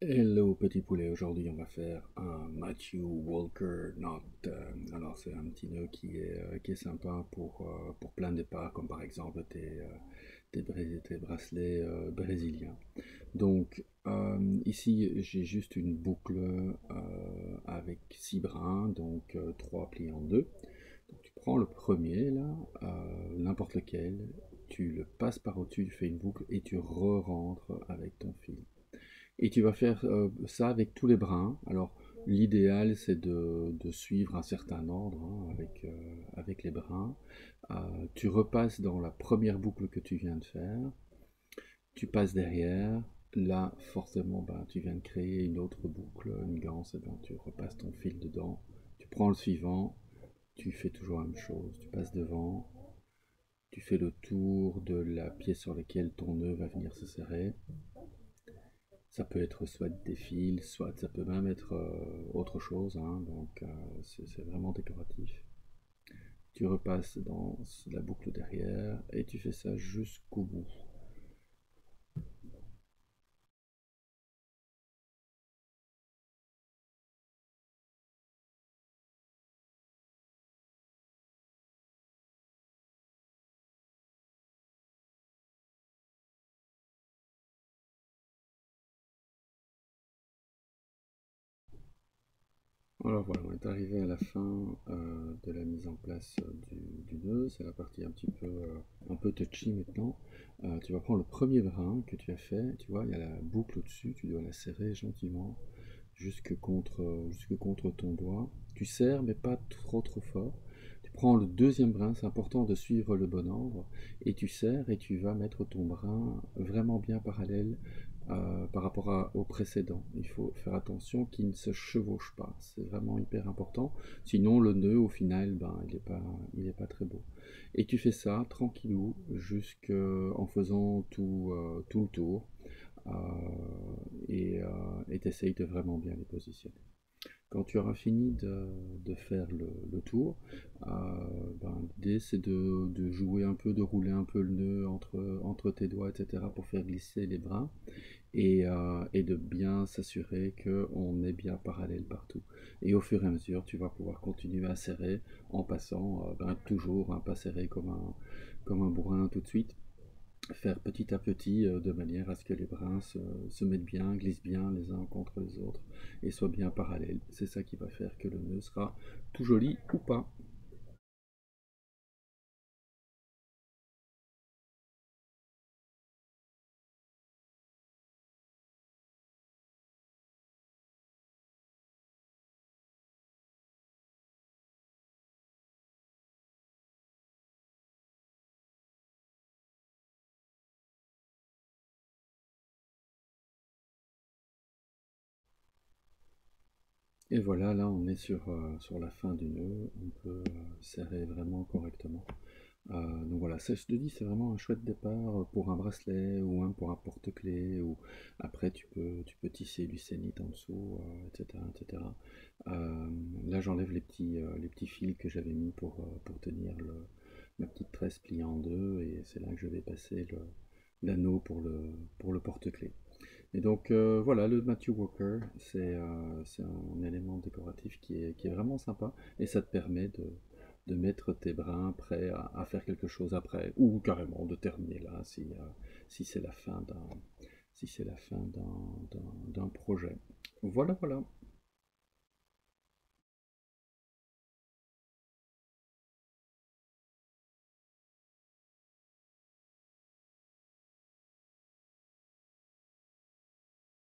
Hello petit poulet, aujourd'hui on va faire un Matthew Walker knot. Alors c'est un petit nœud qui est sympa pour plein de départs, comme par exemple tes bracelets brésiliens. Donc ici j'ai juste une boucle avec 6 brins, donc 3 pliés en deux. Donc, tu prends le premier là, n'importe lequel, tu le passes par au-dessus, tu fais une boucle et tu re-rentres avec ton fil. Et tu vas faire ça avec tous les brins. Alors, l'idéal, c'est de suivre un certain ordre hein, avec les brins. Tu repasses dans la première boucle que tu viens de faire. Tu passes derrière. Là, forcément, ben, tu viens de créer une autre boucle, une ganse, et ben, tu repasses ton fil dedans. Tu prends le suivant. Tu fais toujours la même chose. Tu passes devant. Tu fais le tour de la pièce sur laquelle ton nœud va venir se serrer. Ça peut être soit des fils, soit ça peut même être autre chose, hein, donc c'est vraiment décoratif. Tu repasses dans la boucle derrière et tu fais ça jusqu'au bout. Alors voilà, on est arrivé à la fin de la mise en place du nœud. C'est la partie un peu touchy maintenant. Tu vas prendre le premier brin que tu as fait. Tu vois, il y a la boucle au-dessus. Tu dois la serrer gentiment jusque contre ton doigt. Tu serres, mais pas trop fort. Tu prends le deuxième brin. C'est important de suivre le bon ordre. Et tu serres et tu vas mettre ton brin vraiment bien parallèle par rapport au précédent. Il faut faire attention qu'il ne se chevauche pas. C'est vraiment hyper important. Sinon, le nœud, au final, ben, il est pas très beau. Et tu fais ça tranquillou, jusqu'en faisant tout le tour. Euh, et t'essayes de vraiment bien les positionner. Quand tu auras fini de faire le tour, ben, l'idée c'est de jouer un peu, de rouler un peu le nœud entre tes doigts, etc. pour faire glisser les brins et de bien s'assurer qu'on est bien parallèle partout. Et au fur et à mesure, tu vas pouvoir continuer à serrer en passant ben, toujours un pas serré comme un bourrin tout de suite, faire petit à petit de manière à ce que les brins se mettent bien, glissent bien les uns contre les autres et soient bien parallèles. C'est ça qui va faire que le nœud sera tout joli ou pas. Et voilà, là on est sur la fin du nœud, on peut serrer vraiment correctement. Donc voilà, ça je te dis, c'est vraiment un chouette départ pour un bracelet ou même pour un porte-clés. Ou après tu peux tisser du sénite en dessous, etc. etc. Là j'enlève les petits fils que j'avais mis pour tenir ma petite tresse pliée en deux et c'est là que je vais passer l'anneau pour le porte-clés. Et donc voilà, le Matthew Walker, c'est un élément décoratif qui est vraiment sympa et ça te permet de mettre tes brins prêts à faire quelque chose après ou carrément de terminer là si c'est la fin d'un si c'est la fin d'un projet. Voilà, voilà.